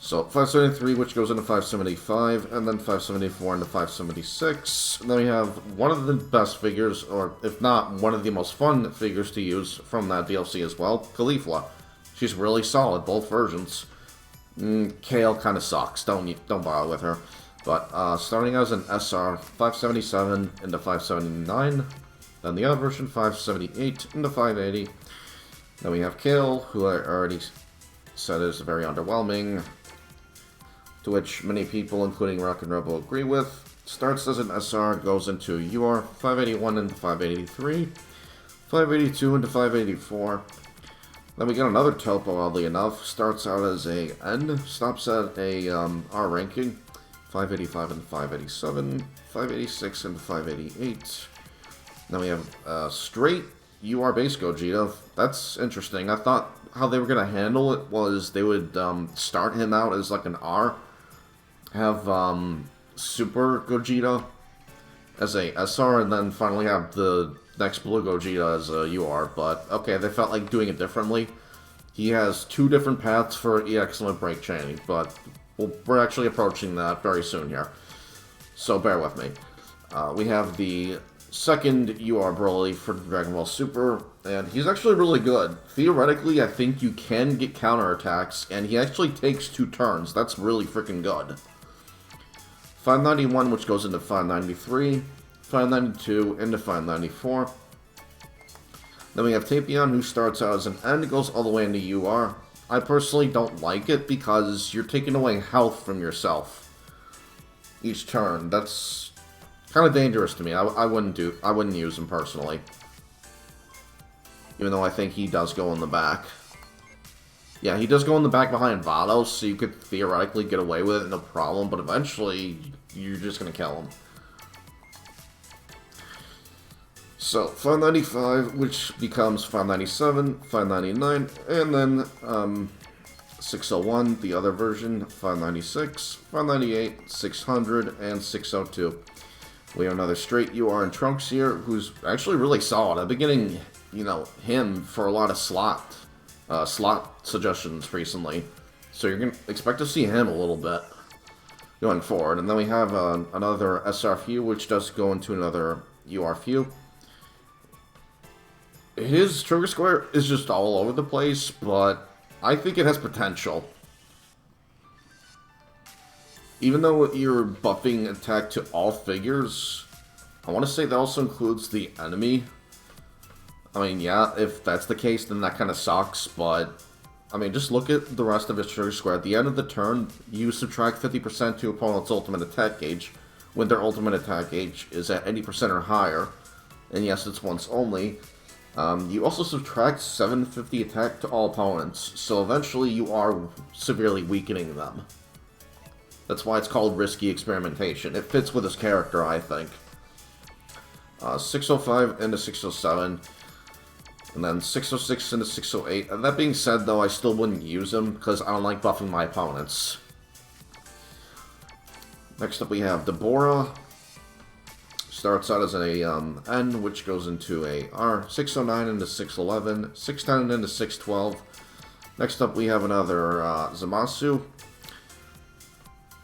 [SPEAKER 1] So 573, which goes into 575, and then 574 into 576. And then we have one of the best figures, or if not, one of the most fun figures to use from that DLC as well, Caulifla. She's really solid, both versions. Kale kind of sucks, don't bother with her. But starting as an SR, 577 into 579, then the other version, 578 into 580. Then we have Kale, who I already said is very underwhelming, to which many people, including Rock and Rebel, agree with. Starts as an SR, goes into UR, 581 into 583, 582 into 584. Then we got another Topo, oddly enough. Starts out as a N, stops at a R ranking, 585 into 587, 586 into 588. Then we have straight UR base Gogeta. That's interesting. I thought how they were going to handle it was they would start him out as like an R, have Super Gogeta as a SR, and then finally have the next Blue Gogeta as a UR. But okay, they felt like doing it differently. He has two different paths for EX Limit Break chaining, but we're actually approaching that very soon here. So bear with me. We have the second UR Broly for Dragon Ball Super, and he's actually really good. Theoretically, I think you can get counterattacks, and he actually takes 2 turns. That's really freaking good. 591, which goes into 593, 592 into 594. Then we have Tapion, who starts out as an N, goes all the way into UR. I personally don't like it because you're taking away health from yourself each turn. That's kind of dangerous to me. I wouldn't use him personally. Even though I think he does go in the back. Yeah, he does go in the back behind Vados, so you could theoretically get away with it, no problem, but eventually you're just going to kill him. So, 595, which becomes 597, 599, and then 601, the other version, 596, 598, 600, and 602. We have another straight UR and Trunks here, who's actually really solid. I've been getting, him for a lot of slot suggestions recently. So you're going to expect to see him a little bit going forward. And then we have another SR Few, which does go into another UR Few. His trigger square is just all over the place, but I think it has potential. Even though you're buffing attack to all figures, I want to say that also includes the enemy. I mean, yeah, if that's the case, then that kind of sucks, but I mean, just look at the rest of his trigger square. At the end of the turn, you subtract 50% to opponent's ultimate attack gauge when their ultimate attack gauge is at 80% or higher. And yes, it's once only. You also subtract 750 attack to all opponents, so eventually you are severely weakening them. That's why it's called risky experimentation. It fits with his character, I think. 605 into 607. And then 606 into 608. And that being said, though, I still wouldn't use him because I don't like buffing my opponents. Next up we have Deborah. Starts out as a N, which goes into a R. 609 into 611. 610 into 612. Next up, we have another Zamasu.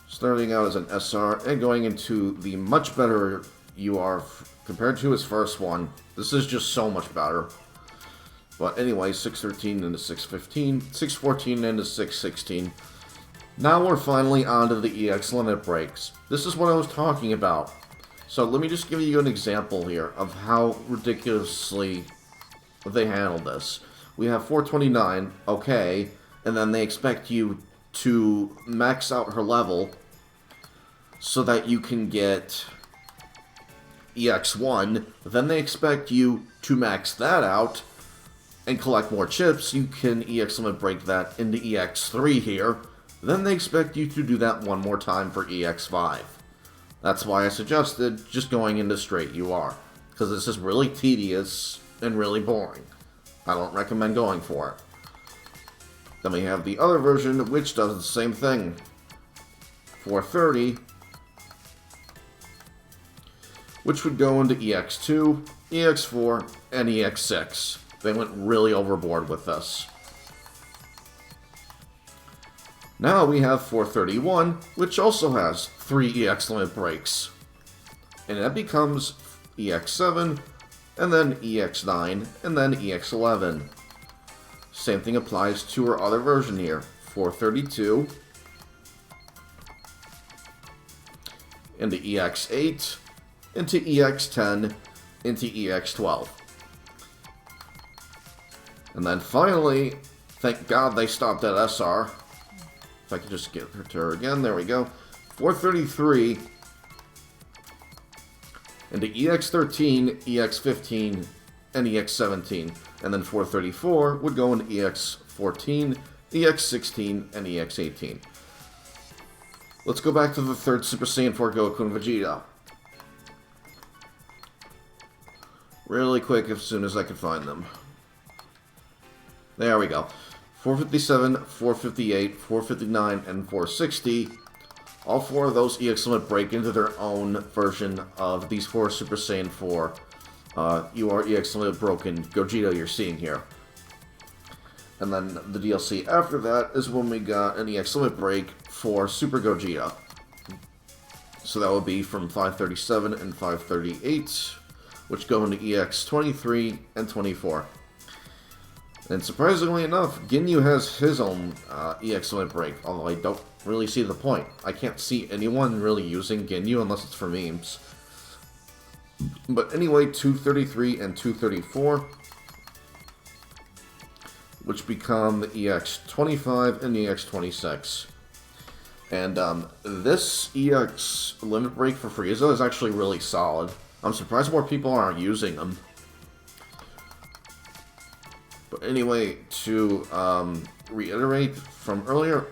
[SPEAKER 1] Starting out as an SR and going into the much better UR compared to his first one. This is just so much better. But anyway, 613 into 615, 614 into 616. Now we're finally onto the EX limit breaks. This is what I was talking about. So let me just give you an example here of how ridiculously they handled this. We have 429, okay, and then they expect you to max out her level so that you can get EX1. Then they expect you to max that out and collect more chips. You can EX limit break that into EX3 here. Then they expect you to do that one more time for EX5. That's why I suggested just going into straight UR, because this is really tedious and really boring. I don't recommend going for it. Then we have the other version, which does the same thing. 430, which would go into EX2, EX4, and EX6. They went really overboard with this. Now we have 431, which also has 3 EX limit breaks. And that becomes EX7, and then EX9, and then EX11. Same thing applies to our other version here. 432, into EX8, into EX10, into EX12. And then finally, thank God they stopped at SR. If I could just get her to her again, there we go. 433 into EX13, EX15, and EX17. And then 434 would go into EX14, EX16, and EX18. Let's go back to the third Super Saiyan 4 Goku and Vegeta. Really quick as soon as I can find them. There we go. 457, 458, 459, and 460. All 4 of those EX limit break into their own version of these 4 Super Saiyan 4 UR EX limit broken Gogeta you're seeing here. And then the DLC after that is when we got an EX limit break for Super Gogeta. So that would be from 537 and 538, which go into EX 23 and 24. And surprisingly enough, Ginyu has his own EX limit break, although I don't really see the point. I can't see anyone really using Ginyu unless it's for memes. But anyway, 233 and 234, which become EX25 and EX26. And this EX limit break for Frieza is actually really solid. I'm surprised more people aren't using them. But anyway, to reiterate from earlier,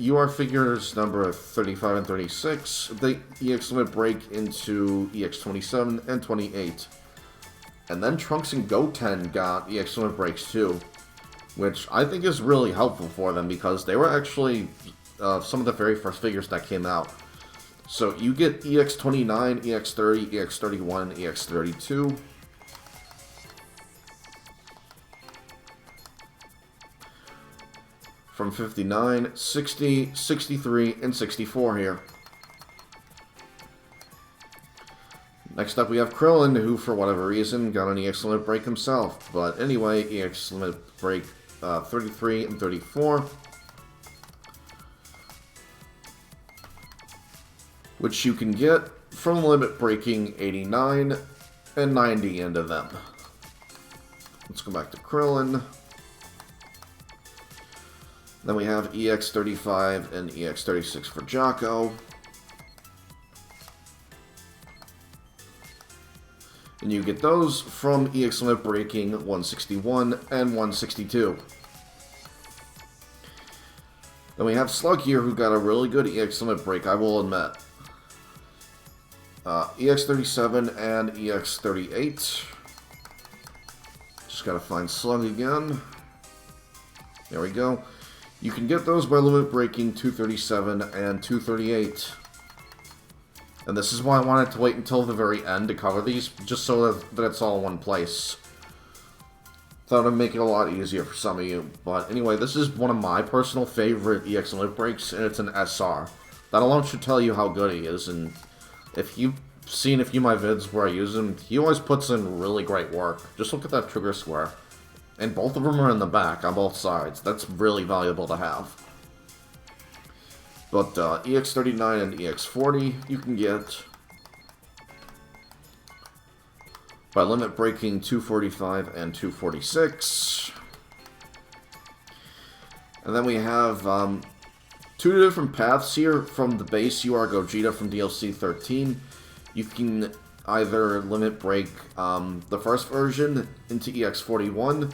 [SPEAKER 1] UR figures number 35 and 36, they EX limit break into EX 27 and 28. And then Trunks and Goten got EX limit breaks too, which I think is really helpful for them because they were actually some of the very first figures that came out. So you get EX 29, EX 30, EX 31, EX 32. From 59, 60, 63, and 64 here. Next up we have Krillin, who for whatever reason got an EX limit break himself. But anyway, EX limit break 33 and 34. Which you can get from limit breaking 89 and 90 into them. Let's go back to Krillin. Then we have EX35 and EX36 for Jocko. And you get those from EX limit breaking 161 and 162. Then we have Slug here, who got a really good EX limit break, I will admit. EX37 and EX38. Just gotta find Slug again. There we go. You can get those by limit breaking 237 and 238. And this is why I wanted to wait until the very end to cover these, just so that it's all in one place. Thought it'd make it a lot easier for some of you. But anyway, this is one of my personal favorite EX limit breaks, and it's an SR. That alone should tell you how good he is, and if you've seen a few of my vids where I use him, he always puts in really great work. Just look at that trigger square. And both of them are in the back, on both sides. That's really valuable to have. But EX39 and EX40 you can get by limit breaking 245 and 246. And then we have two different paths here from the base. You are Gogeta from DLC 13. You can either limit break the first version into EX41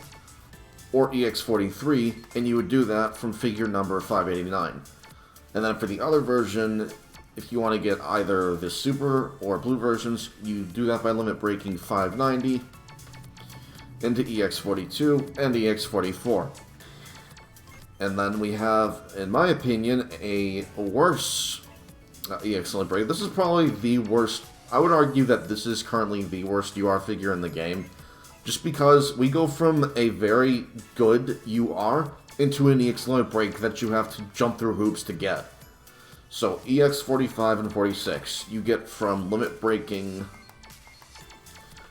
[SPEAKER 1] or EX43, and you would do that from figure number 589. And then for the other version, if you want to get either the Super or Blue versions, you do that by limit breaking 590 into EX42 and EX44. And then we have, in my opinion, a worse EX limit break. This is probably the worst. I would argue that this is currently the worst UR figure in the game, just because we go from a very good UR into an EX limit break that you have to jump through hoops to get. So EX45 and 46, you get from limit breaking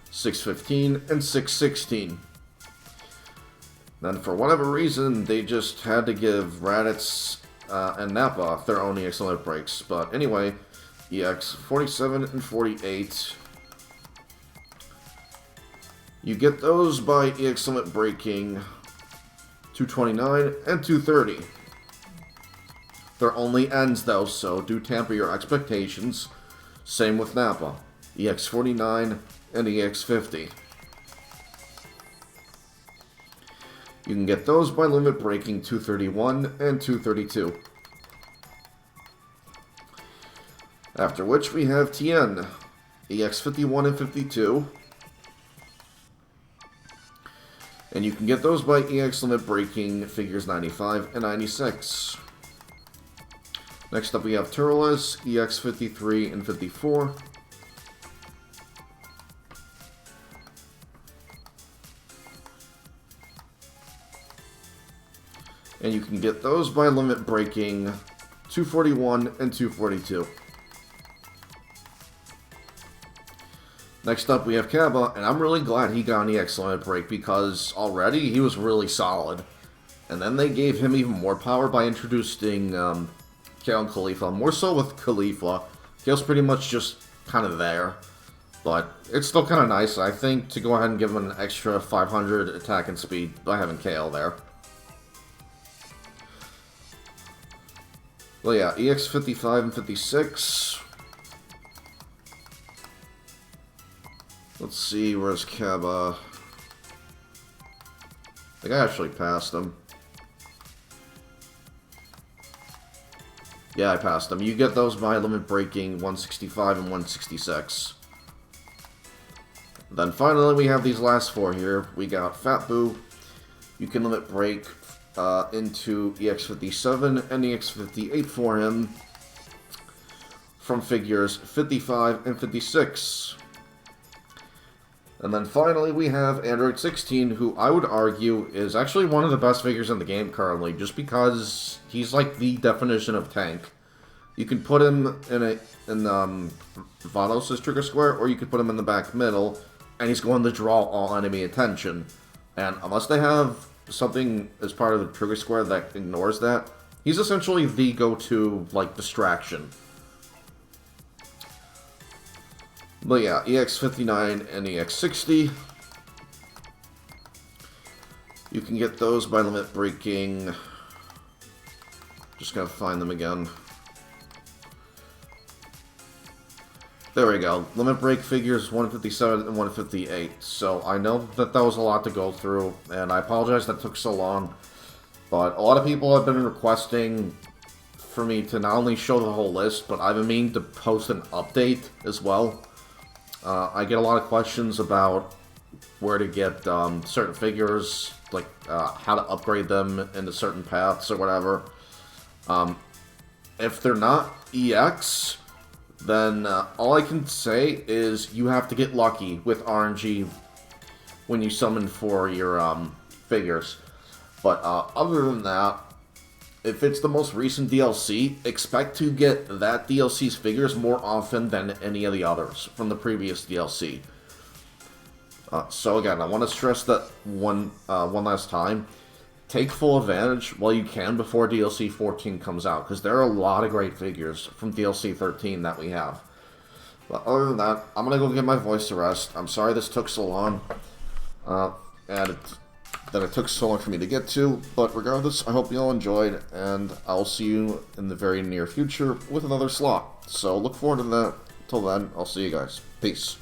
[SPEAKER 1] 615 and 616. Then for whatever reason, they just had to give Raditz and Nappa their own EX limit breaks. But anyway, EX47 and 48, you get those by EX limit breaking 229 and 230. They're only ends though, so do temper your expectations. Same with Nappa, EX49 and EX50. You can get those by limit breaking 231 and 232. After which we have Tien, EX51 and 52. And you can get those by EX limit breaking figures 95 and 96. Next up we have Turles, EX53 and 54. And you can get those by limit breaking 241 and 242. Next up we have Kaba, and I'm really glad he got an EX limit break because already he was really solid. And then they gave him even more power by introducing Kale and Khalifa, more so with Khalifa. Kale's pretty much just kind of there, but it's still kind of nice, I think, to go ahead and give him an extra 500 attack and speed by having Kale there. Well, yeah, EX55 and 56. Let's see, where's Kaba? I think I actually passed him. Yeah, I passed them. You get those by limit breaking 165 and 166. Then finally we have these last four here. We got Fat Boo. You can limit break into EX57 and EX58 for him from figures 55 and 56. And then finally we have Android 16, who I would argue is actually one of the best figures in the game currently, just because he's like the definition of tank. You can put him in Vanos' trigger square, or you could put him in the back middle, and he's going to draw all enemy attention. And unless they have something as part of the trigger square that ignores that, he's essentially the go-to, like, distraction. But yeah, EX59 and EX60. You can get those by limit breaking. Just gotta find them again. There we go. Limit break figures 157 and 158. So I know that was a lot to go through, and I apologize that took so long. But a lot of people have been requesting for me to not only show the whole list, but I've been meaning to post an update as well. I get a lot of questions about where to get certain figures, like how to upgrade them into certain paths or whatever. If they're not EX, then all I can say is you have to get lucky with RNG when you summon for your figures. But other than that, if it's the most recent DLC, expect to get that DLC's figures more often than any of the others from the previous DLC. So again, I want to stress that one last time. Take full advantage while you can before DLC 14 comes out, because there are a lot of great figures from DLC 13 that we have. But other than that, I'm going to go give my voice a rest. I'm sorry this took so long, and that it took so long for me to get to, but regardless, I hope you all enjoyed, and I'll see you in the very near future with another slot. So look forward to that. Till then, I'll see you guys. Peace.